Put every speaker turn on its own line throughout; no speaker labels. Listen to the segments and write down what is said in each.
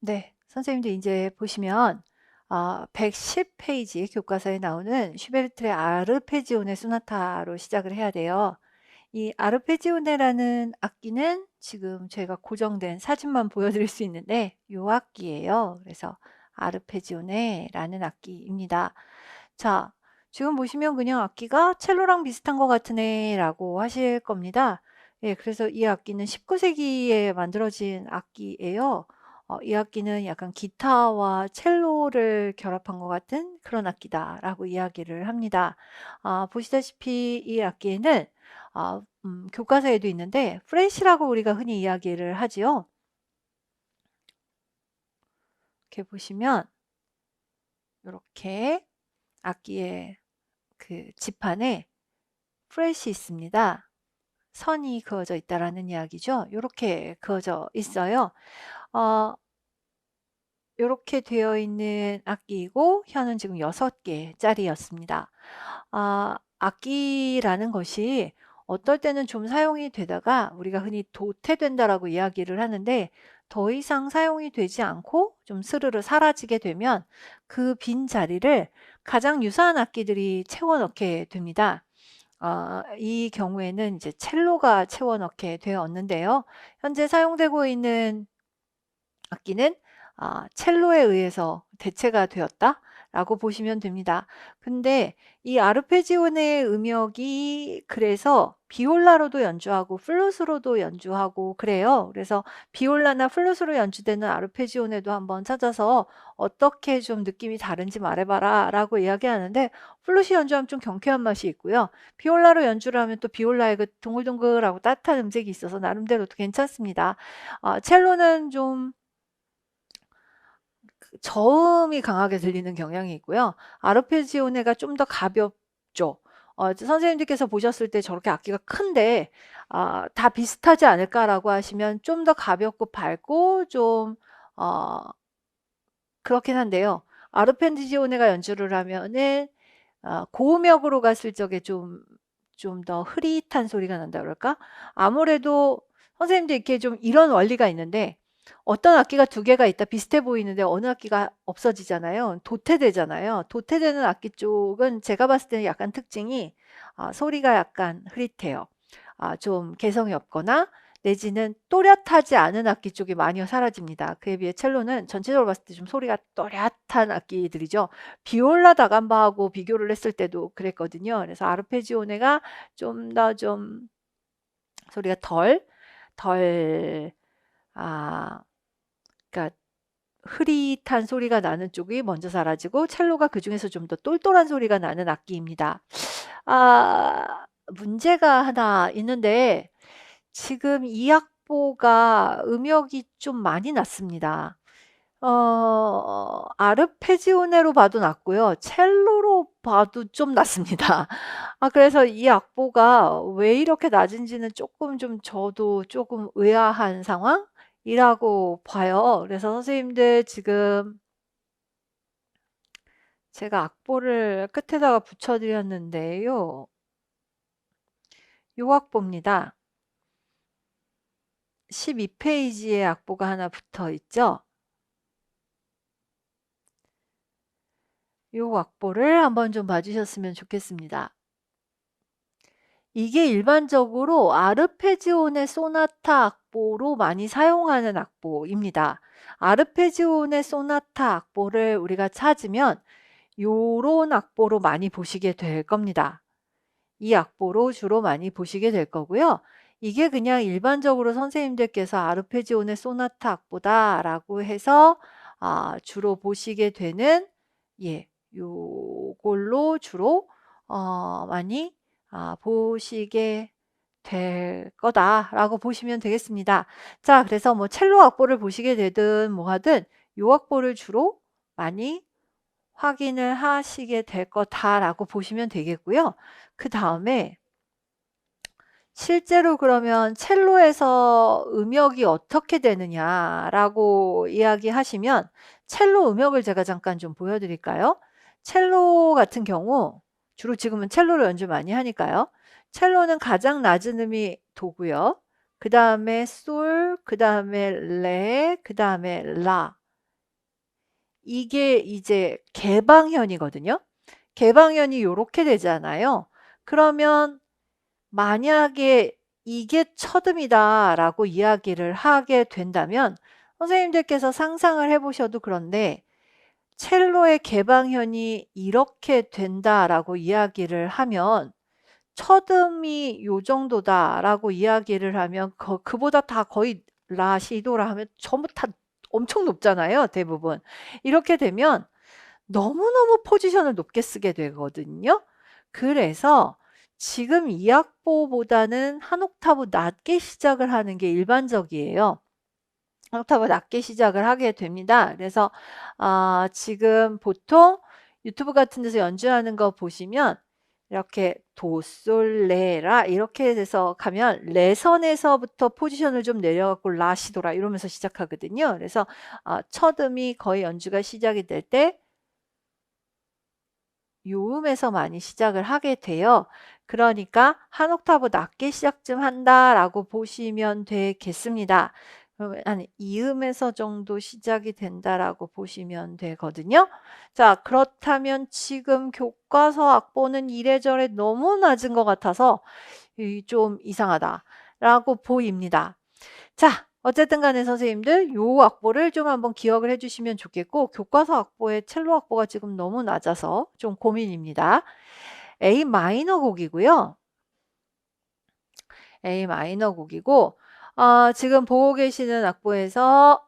네, 선생님들 이제 보시면 110페이지 교과서에 나오는 슈베르트의 아르페지오네 소나타로 시작을 해야 돼요. 이 아르페지오네라는 악기는 지금 제가 고정된 사진만 보여드릴 수 있는데 이 악기예요. 그래서 아르페지오네라는 악기입니다. 자, 지금 보시면 그냥 악기가 첼로랑 비슷한 것 같으네 라고 하실 겁니다. 예, 그래서 이 악기는 19세기에 만들어진 악기예요. 이 악기는 약간 기타와 첼로를 결합한 것 같은 그런 악기다라고 이야기를 합니다. 보시다시피 이 악기에는 교과서에도 있는데 프렛이라고 우리가 흔히 이야기를 하지요. 이렇게 보시면 이렇게 악기의 그 지판에 프렛이 있습니다. 선이 그어져 있다라는 이야기죠. 이렇게 그어져 있어요. 어, 이렇게 되어 있는 악기이고 현은 지금 6개짜리였습니다. 악기라는 것이 어떨 때는 좀 사용이 되다가 우리가 흔히 도태된다라고 이야기를 하는데 더 이상 사용이 되지 않고 좀 스르르 사라지게 되면 그 빈 자리를 가장 유사한 악기들이 채워 넣게 됩니다. 이 경우에는 이제 첼로가 채워 넣게 되었는데요. 현재 사용되고 있는 악기는 첼로에 의해서 대체가 되었다라고 보시면 됩니다. 근데 이 아르페지오네의 음역이 그래서 비올라로도 연주하고 플룻으로도 연주하고 그래요. 그래서 비올라나 플룻으로 연주되는 아르페지오네도 한번 찾아서 어떻게 좀 느낌이 다른지 말해봐라 라고 이야기하는데 플룻이 연주하면 좀 경쾌한 맛이 있고요. 비올라로 연주를 하면 또 비올라의 그 동글동글하고 따뜻한 음색이 있어서 나름대로 도 괜찮습니다. 첼로는 좀 저음이 강하게 들리는 경향이 있고요. 아르페지오네가 좀 더 가볍죠. 선생님들께서 보셨을 때 저렇게 악기가 큰데 다 비슷하지 않을까라고 하시면 좀 더 가볍고 밝고 좀 어, 그렇긴 한데요. 아르페지오네가 연주를 하면은 고음역으로 갔을 적에 좀 더 흐릿한 소리가 난다 그럴까? 아무래도 선생님들 이렇게 좀 이런 원리가 있는데 어떤 악기가 두 개가 있다 비슷해 보이는데 어느 악기가 없어지잖아요. 도태되잖아요. 도태되는 악기 쪽은 제가 봤을 때는 약간 특징이 소리가 약간 흐릿해요. 좀 개성이 없거나 내지는 또렷하지 않은 악기 쪽이 많이 사라집니다. 그에 비해 첼로는 전체적으로 봤을 때 좀 소리가 또렷한 악기들이죠. 비올라 다감바하고 비교를 했을 때도 그랬거든요. 그래서 아르페지오네가 좀 더 좀 소리가 덜, 그러니까 흐릿한 소리가 나는 쪽이 먼저 사라지고 첼로가 그 중에서 좀 더 똘똘한 소리가 나는 악기입니다. 문제가 하나 있는데 지금 이 악보가 음역이 좀 많이 낮습니다. 아르페지오네로 봐도 낮고요. 첼로로 봐도 좀 낮습니다. 그래서 이 악보가 왜 이렇게 낮은지는 조금 좀 저도 조금 의아한 상황이라고 봐요. 그래서 선생님들 지금 제가 악보를 끝에다가 붙여드렸는데요. 요 악보입니다. 12페이지에 악보가 하나 붙어 있죠. 요 악보를 한번 좀 봐주셨으면 좋겠습니다. 이게 일반적으로 아르페지오네 소나타 악보로 많이 사용하는 악보입니다. 아르페지오네 소나타 악보를 우리가 찾으면 요런 악보로 많이 보시게 될 겁니다. 이 악보로 주로 많이 보시게 될 거고요. 이게 그냥 일반적으로 선생님들께서 아르페지오네 소나타 악보다라고 해서 주로 보시게 되는 요걸로 주로 많이 보시게 될 거다라고 보시면 되겠습니다. 자, 그래서 뭐 첼로 악보를 보시게 되든 뭐 하든 요 악보를 주로 많이 확인을 하시게 될 거다라고 보시면 되겠고요. 그 다음에 실제로 그러면 첼로에서 음역이 어떻게 되느냐라고 이야기하시면 첼로 음역을 제가 잠깐 좀 보여드릴까요? 첼로 같은 경우 주로 지금은 첼로로 연주 많이 하니까요. 첼로는 가장 낮은 음이 도고요. 그 다음에 솔, 그 다음에 레, 그 다음에 라 이게 이제 개방현이거든요. 개방현이 요렇게 되잖아요. 그러면 만약에 이게 첫음이다라고 이야기를 하게 된다면 선생님들께서 상상을 해보셔도 그런데 첼로의 개방현이 이렇게 된다라고 이야기를 하면 첫음이 요 정도다라고 이야기를 하면 그보다 다 거의 라, 시, 도라 하면 전부 다 엄청 높잖아요. 대부분. 이렇게 되면 너무너무 포지션을 높게 쓰게 되거든요. 그래서 지금 이 악보보다는 한 옥타브 낮게 시작을 하는 게 일반적이에요. 한 옥타브 낮게 시작을 하게 됩니다. 그래서 지금 보통 유튜브 같은 데서 연주하는 거 보시면 이렇게 도, 솔, 레, 라 이렇게 돼서 가면 레선에서부터 포지션을 좀 내려갖고 라, 시, 도라 이러면서 시작하거든요. 그래서 첫음이 거의 연주가 시작이 될 때 요음에서 많이 시작을 하게 돼요. 그러니까 한 옥타브 낮게 시작 좀 한다라고 보시면 되겠습니다. 그러면 한 이음에서 정도 시작이 된다라고 보시면 되거든요. 자, 그렇다면 지금 교과서 악보는 이래저래 너무 낮은 것 같아서 좀 이상하다라고 보입니다. 자, 어쨌든 간에 선생님들 요 악보를 좀 한번 기억을 해주시면 좋겠고 교과서 악보의 첼로 악보가 지금 너무 낮아서 좀 고민입니다. A 마이너 곡이고요. A 마이너 곡이고 지금 보고 계시는 악보에서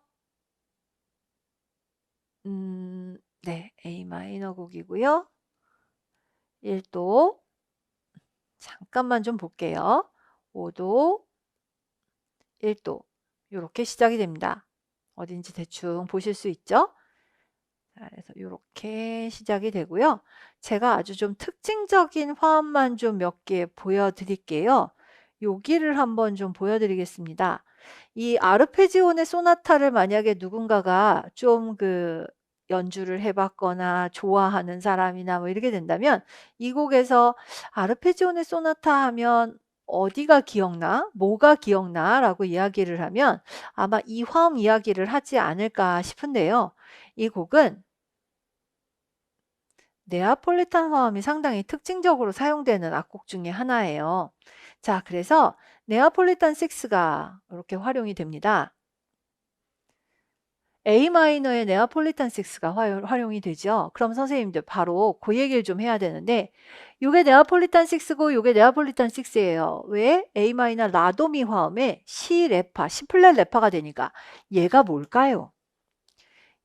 네, A 마이너 곡이고요. 1도 잠깐만 좀 볼게요. 5도 1도 이렇게 시작이 됩니다. 어딘지 대충 보실 수 있죠? 자, 그래서 이렇게 시작이 되고요. 제가 아주 좀 특징적인 화음만 좀 몇 개 보여드릴게요. 여기를 한번 좀 보여드리겠습니다. 이 아르페지오네 소나타를 만약에 누군가가 좀 연주를 해봤거나 좋아하는 사람이나 뭐 이렇게 된다면 이 곡에서 아르페지오네 소나타 하면 어디가 기억나? 뭐가 기억나? 라고 이야기를 하면 아마 이 화음 이야기를 하지 않을까 싶은데요. 이 곡은 네아폴리탄 화음이 상당히 특징적으로 사용되는 악곡 중에 하나예요. 자, 그래서 네아폴리탄 6가 이렇게 활용이 됩니다. A 마이너의 네아폴리탄 6가 활용이 되죠. 그럼 선생님들 바로 그 얘기를 좀 해야 되는데 요게 네아폴리탄 6고 요게 네아폴리탄 6예요. 왜? A 마이너 라도미 화음에 시 레파, 시 플랫 레파가 되니까 얘가 뭘까요?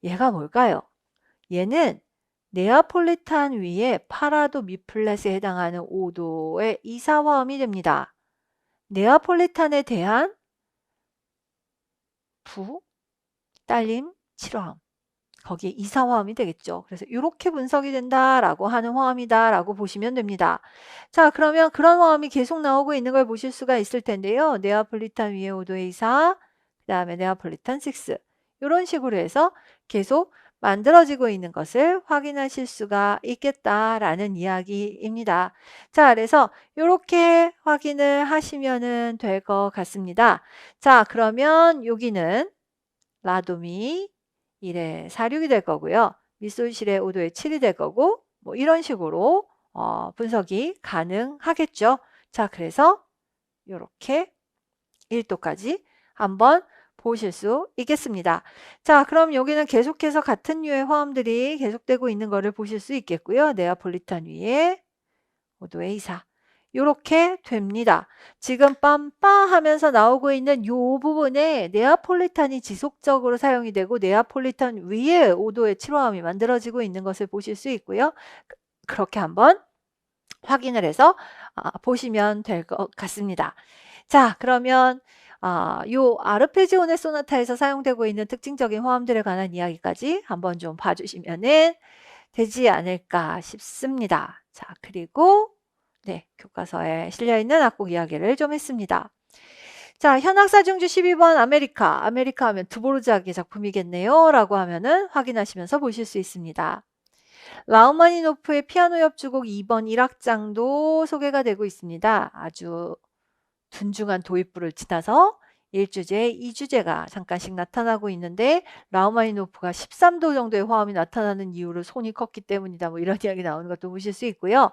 얘가 뭘까요? 얘는 네아폴리탄 위에 파라도 미 플랫에 해당하는 5도의 이사화음이 됩니다. 네아폴리탄에 대한 부, 딸림, 칠화음. 거기에 이사화음이 되겠죠. 그래서 이렇게 분석이 된다라고 하는 화음이다라고 보시면 됩니다. 자, 그러면 그런 화음이 계속 나오고 있는 걸 보실 수가 있을 텐데요. 네아폴리탄 위에 5도의 이사, 그 다음에 네아폴리탄 6. 이런 식으로 해서 계속 만들어지고 있는 것을 확인하실 수가 있겠다라는 이야기입니다. 자, 그래서 이렇게 확인을 하시면 될 것 같습니다. 자, 그러면 여기는 라도미 1에 46이 될 거고요. 미솔실의 5도에 7이 될 거고 뭐 이런 식으로 분석이 가능하겠죠. 자, 그래서 이렇게 1도까지 한번 보실 수 있겠습니다. 자, 그럼 여기는 계속해서 같은 류의 화음들이 계속되고 있는 것을 보실 수 있겠고요. 네아폴리탄 위에 5도의 이사. 이렇게 됩니다. 지금 빰빠 하면서 나오고 있는 이 부분에 네아폴리탄이 지속적으로 사용이 되고 네아폴리탄 위에 5도의 7화음이 만들어지고 있는 것을 보실 수 있고요. 그렇게 한번 확인을 해서 보시면 될 것 같습니다. 자, 그러면 요 아르페지오네 소나타에서 사용되고 있는 특징적인 화음들에 관한 이야기까지 한번 좀 봐주시면은 되지 않을까 싶습니다. 자, 그리고 네, 교과서에 실려있는 악곡 이야기를 좀 했습니다. 자, 현악사 중주 12번 아메리카. 아메리카 하면 드보르자크의 작품이겠네요. 라고 하면은 확인하시면서 보실 수 있습니다. 라우마니노프의 피아노 협주곡 2번 1악장도 소개가 되고 있습니다. 아주 둔중한 도입부를 지나서 1주제, 2주제가 잠깐씩 나타나고 있는데 라흐마니노프가 13도 정도의 화음이 나타나는 이유로 손이 컸기 때문이다. 뭐 이런 이야기 나오는 것도 보실 수 있고요.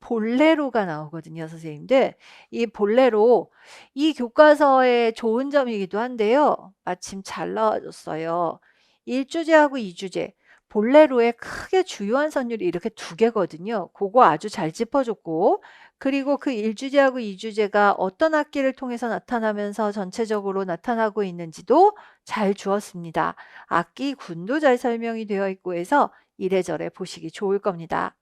볼레로가 나오거든요, 선생님들. 이 볼레로, 이 교과서의 좋은 점이기도 한데요. 마침 잘 나와줬어요. 1주제하고 2주제. 볼레로의 크게 주요한 선율이 이렇게 두 개거든요. 그거 아주 잘 짚어줬고, 그리고 그 1주제하고 2주제가 어떤 악기를 통해서 나타나면서 전체적으로 나타나고 있는지도 잘 주었습니다. 악기 군도 잘 설명이 되어 있고 해서 이래저래 보시기 좋을 겁니다.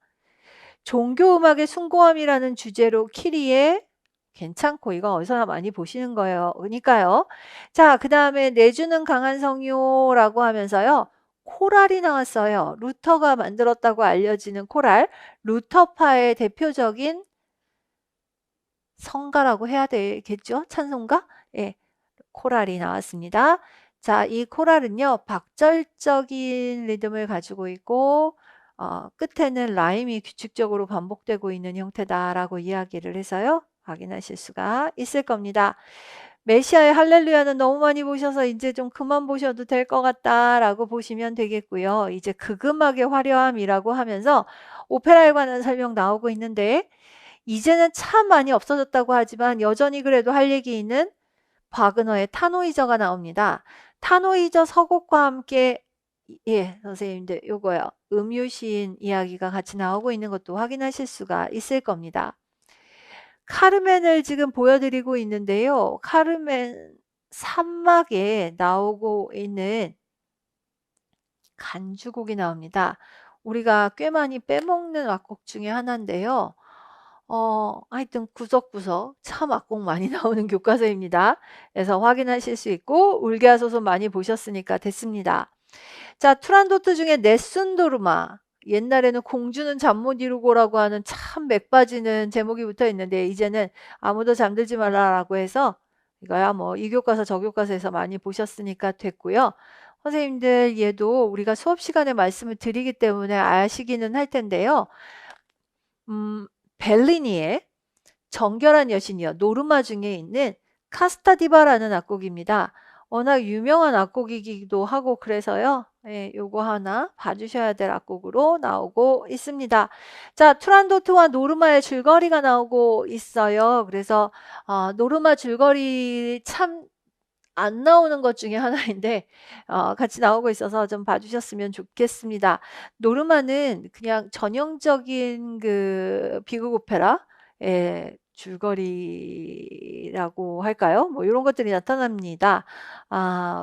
종교음악의 숭고함이라는 주제로 키리에 괜찮고 이건 어디서나 많이 보시는 거예요. 그러니까요. 자, 그 다음에 내주는 강한 성요라고 하면서요. 코랄이 나왔어요. 루터가 만들었다고 알려지는 코랄. 루터파의 대표적인 성가라고 해야 되겠죠? 찬송가? 예, 코랄이 나왔습니다. 자, 이 코랄은요. 박절적인 리듬을 가지고 있고 끝에는 라임이 규칙적으로 반복되고 있는 형태다라고 이야기를 해서요. 확인하실 수가 있을 겁니다. 메시아의 할렐루야는 너무 많이 보셔서 이제 좀 그만 보셔도 될 것 같다라고 보시면 되겠고요. 이제 극음악의 화려함이라고 하면서 오페라에 관한 설명 나오고 있는데 이제는 참 많이 없어졌다고 하지만 여전히 그래도 할 얘기 있는 바그너의 타노이저가 나옵니다. 타노이저 서곡과 함께 예, 선생님들 요거요. 음유시인 이야기가 같이 나오고 있는 것도 확인하실 수가 있을 겁니다. 카르멘을 지금 보여드리고 있는데요. 카르멘 3막에 나오고 있는 간주곡이 나옵니다. 우리가 꽤 많이 빼먹는 악곡 중에 하나인데요. 하여튼 구석구석 참 악곡 많이 나오는 교과서입니다. 그래서 확인하실 수 있고 울게 하소서 많이 보셨으니까 됐습니다. 자, 투란도트 중에 네순도르마. 옛날에는 공주는 잠 못 이루고라고 하는 참 맥빠지는 제목이 붙어 있는데 이제는 아무도 잠들지 말라라고 해서 이거야 뭐 이 교과서 저 교과서에서 많이 보셨으니까 됐고요. 선생님들 얘도 우리가 수업 시간에 말씀을 드리기 때문에 아시기는 할 텐데요. 벨리니의 정결한 여신이여 노르마 중에 있는 카스타디바라는 악곡입니다. 워낙 유명한 악곡이기도 하고 그래서요. 예, 요거 하나 봐주셔야 될 악곡으로 나오고 있습니다. 자, 투란도트와 노르마의 줄거리가 나오고 있어요. 그래서 노르마 줄거리 참 안 나오는 것 중에 하나인데 같이 나오고 있어서 좀 봐주셨으면 좋겠습니다. 노르마는 그냥 전형적인 그 비극 오페라의 줄거리라고 할까요? 뭐 이런 것들이 나타납니다.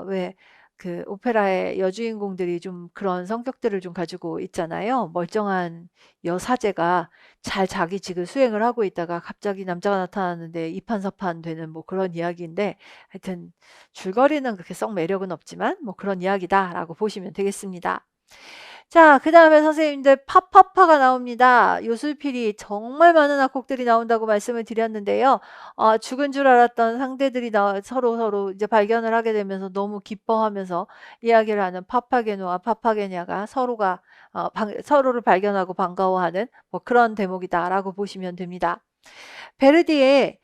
왜 그 오페라의 여주인공들이 좀 그런 성격들을 좀 가지고 있잖아요. 멀쩡한 여사제가 잘 자기 직을 수행을 하고 있다가 갑자기 남자가 나타나는데 이판서판 되는 뭐 그런 이야기인데 하여튼 줄거리는 그렇게 썩 매력은 없지만 뭐 그런 이야기다라고 보시면 되겠습니다. 자, 그 다음에 선생님들 파파파가 나옵니다. 요술필이 정말 많은 악곡들이 나온다고 말씀을 드렸는데요. 죽은 줄 알았던 상대들이 서로 이제 발견을 하게 되면서 너무 기뻐하면서 이야기를 하는 파파게노와 파파게냐가 서로를 발견하고 반가워하는 뭐 그런 대목이다라고 보시면 됩니다. 베르디의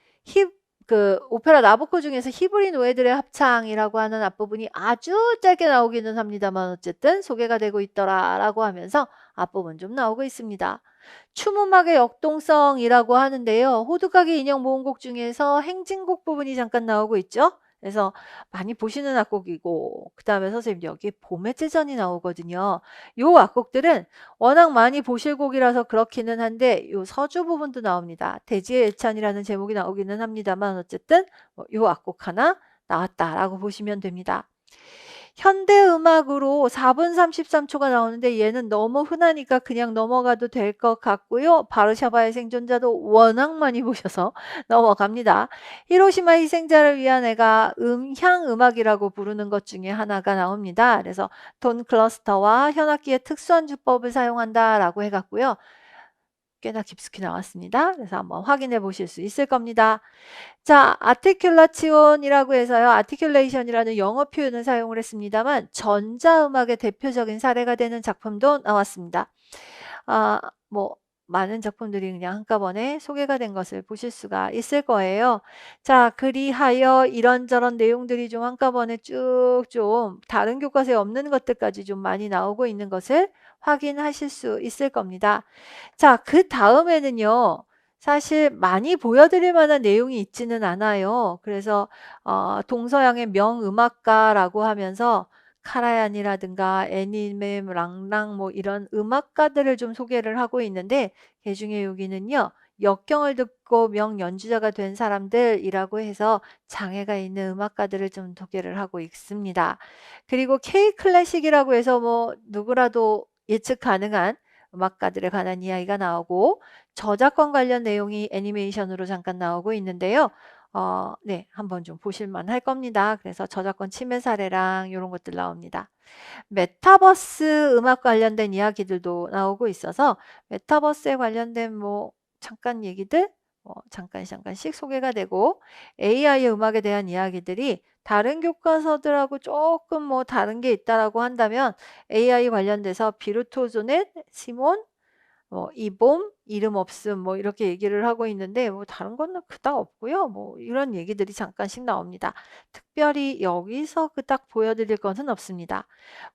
그 오페라 나보코 중에서 히브리 노예들의 합창이라고 하는 앞부분이 아주 짧게 나오기는 합니다만 어쨌든 소개가 되고 있더라라고 하면서 앞부분 좀 나오고 있습니다. 춤음악의 역동성이라고 하는데요. 호두까기 인형 모음곡 중에서 행진곡 부분이 잠깐 나오고 있죠. 그래서 많이 보시는 악곡이고 그 다음에 선생님 여기 봄의 제전이 나오거든요. 요 악곡들은 워낙 많이 보실 곡이라서 그렇기는 한데 요 서주 부분도 나옵니다. 대지의 예찬이라는 제목이 나오기는 합니다만 어쨌든 요 악곡 하나 나왔다라고 보시면 됩니다. 현대음악으로 4분 33초가 나오는데 얘는 너무 흔하니까 그냥 넘어가도 될 것 같고요. 바르샤바의 생존자도 워낙 많이 보셔서 넘어갑니다. 히로시마 희생자를 위한 애가 향음악이라고 부르는 것 중에 하나가 나옵니다. 그래서 돈 클러스터와 현악기의 특수한 주법을 사용한다라고 해갖고요. 꽤나 깊숙이 나왔습니다. 그래서 한번 확인해 보실 수 있을 겁니다. 자, 아티큘라치온이라고 해서요. 아티큘레이션이라는 영어 표현을 사용을 했습니다만 전자음악의 대표적인 사례가 되는 작품도 나왔습니다. 뭐 많은 작품들이 그냥 한꺼번에 소개가 된 것을 보실 수가 있을 거예요. 자, 그리하여 이런저런 내용들이 좀 한꺼번에 쭉 좀 다른 교과서에 없는 것들까지 좀 많이 나오고 있는 것을 확인하실 수 있을 겁니다. 자, 그 다음에는요. 사실 많이 보여드릴 만한 내용이 있지는 않아요. 그래서 동서양의 명음악가라고 하면서 카라얀이라든가 애니메, 랑랑 뭐 이런 음악가들을 좀 소개를 하고 있는데 그중에 여기는요. 역경을 듣고 명연주자가 된 사람들이라고 해서 장애가 있는 음악가들을 좀 소개를 하고 있습니다. 그리고 K 클래식이라고 해서 뭐 누구라도 예측 가능한 음악가들에 관한 이야기가 나오고 저작권 관련 내용이 애니메이션으로 잠깐 나오고 있는데요. 네, 한번 좀 보실만 할 겁니다. 그래서 저작권 침해 사례랑 이런 것들 나옵니다. 메타버스 음악 관련된 이야기들도 나오고 있어서 메타버스에 관련된 뭐 잠깐 얘기들 잠깐씩 소개가 되고 AI의 음악에 대한 이야기들이 다른 교과서들하고 조금 뭐 다른 게 있다라고 한다면 AI 관련돼서 비르토조넷, 시몬, 이봄, 이름 없음 뭐 이렇게 얘기를 하고 있는데 뭐 다른 거는 그닥 없고요. 뭐 이런 얘기들이 잠깐씩 나옵니다. 특별히 여기서 그닥 보여드릴 것은 없습니다.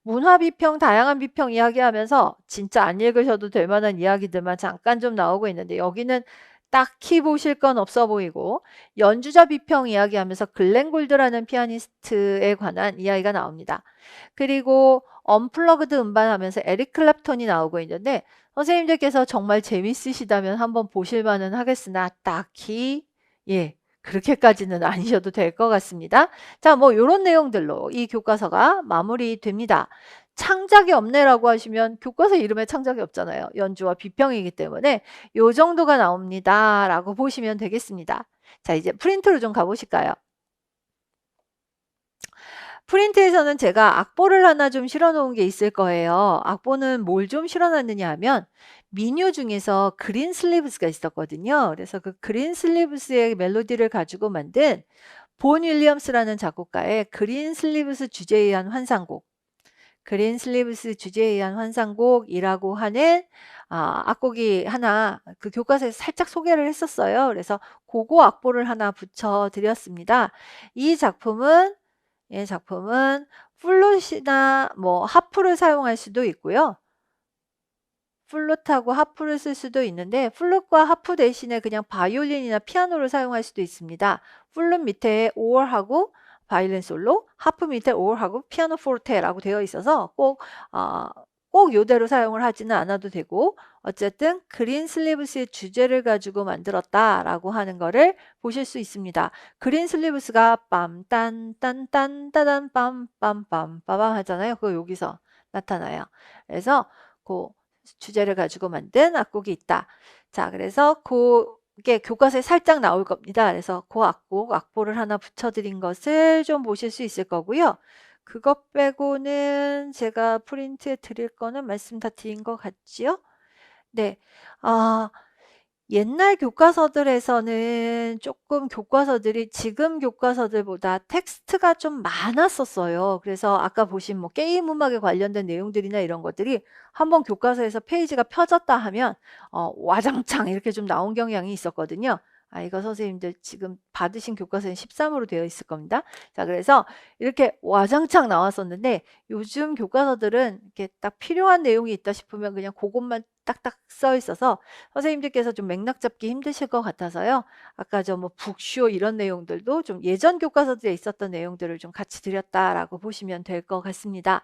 문화 비평, 다양한 비평 이야기하면서 진짜 안 읽으셔도 될 만한 이야기들만 잠깐 좀 나오고 있는데 여기는 딱히 보실 건 없어 보이고 연주자 비평 이야기하면서 글렌 골드라는 피아니스트에 관한 이야기가 나옵니다. 그리고 언플러그드 음반하면서 에릭 클랩톤이 나오고 있는데 선생님들께서 정말 재밌으시다면 한번 보실 만은 하겠으나 딱히 그렇게까지는 아니셔도 될 것 같습니다. 자, 뭐 이런 내용들로 이 교과서가 마무리됩니다. 창작이 없네라고 하시면 교과서 이름에 창작이 없잖아요. 연주와 비평이기 때문에 요 정도가 나옵니다. 라고 보시면 되겠습니다. 자, 이제 프린트로 좀 가보실까요? 프린트에서는 제가 악보를 하나 좀 실어 놓은 게 있을 거예요. 악보는 뭘 좀 실어 놨느냐 하면 민요 중에서 그린 슬리브스가 있었거든요. 그래서 그 그린 슬리브스의 멜로디를 가지고 만든 본 윌리엄스라는 작곡가의 그린 슬리브스 주제에 의한 환상곡, 그린 슬리브스 주제에 의한 환상곡이라고 하는 악곡이 하나 그 교과서에서 살짝 소개를 했었어요. 그래서 그거 악보를 하나 붙여드렸습니다. 이 작품은 플룻이나 뭐 하프를 사용할 수도 있고요. 플룻하고 하프를 쓸 수도 있는데 플룻과 하프 대신에 그냥 바이올린이나 피아노를 사용할 수도 있습니다. 플룻 밑에 or하고 바이올린 솔로, 하프 밑에 or하고 피아노 포르테라고 되어 있어서 꼭 요대로 사용을 하지는 않아도 되고 어쨌든 그린 슬리브스의 주제를 가지고 만들었다라고 하는 거를 보실 수 있습니다. 그린 슬리브스가 빰딴딴딴 따단 빰빰빰 빠밤 하잖아요. 그거 여기서 나타나요. 그래서 그 주제를 가지고 만든 악곡이 있다. 자, 그래서 그게 교과서에 살짝 나올 겁니다. 그래서 그 악보를 하나 붙여드린 것을 좀 보실 수 있을 거고요. 그것 빼고는 제가 프린트에 드릴 거는 말씀 다 드린 것 같지요? 네. 옛날 교과서들에서는 조금 교과서들이 지금 교과서들보다 텍스트가 좀 많았었어요. 그래서 아까 보신 뭐 게임 음악에 관련된 내용들이나 이런 것들이 한번 교과서에서 페이지가 펴졌다 하면 와장창 이렇게 좀 나온 경향이 있었거든요. 이거 선생님들 지금 받으신 교과서는 13으로 되어 있을 겁니다. 자, 그래서 이렇게 와장창 나왔었는데 요즘 교과서들은 이렇게 딱 필요한 내용이 있다 싶으면 그냥 그것만 딱딱 써 있어서 선생님들께서 좀 맥락 잡기 힘드실 것 같아서요. 아까 저 뭐 북쇼 이런 내용들도 좀 예전 교과서들에 있었던 내용들을 좀 같이 드렸다라고 보시면 될 것 같습니다.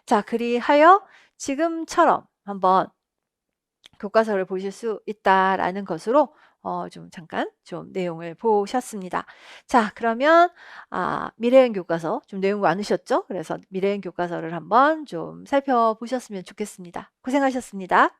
자, 그리하여 지금처럼 한번 교과서를 보실 수 있다라는 것으로 좀 잠깐 좀 내용을 보셨습니다. 자, 그러면 미래행 교과서 좀 내용 많으셨죠? 그래서 미래행 교과서를 한번 좀 살펴보셨으면 좋겠습니다. 고생하셨습니다.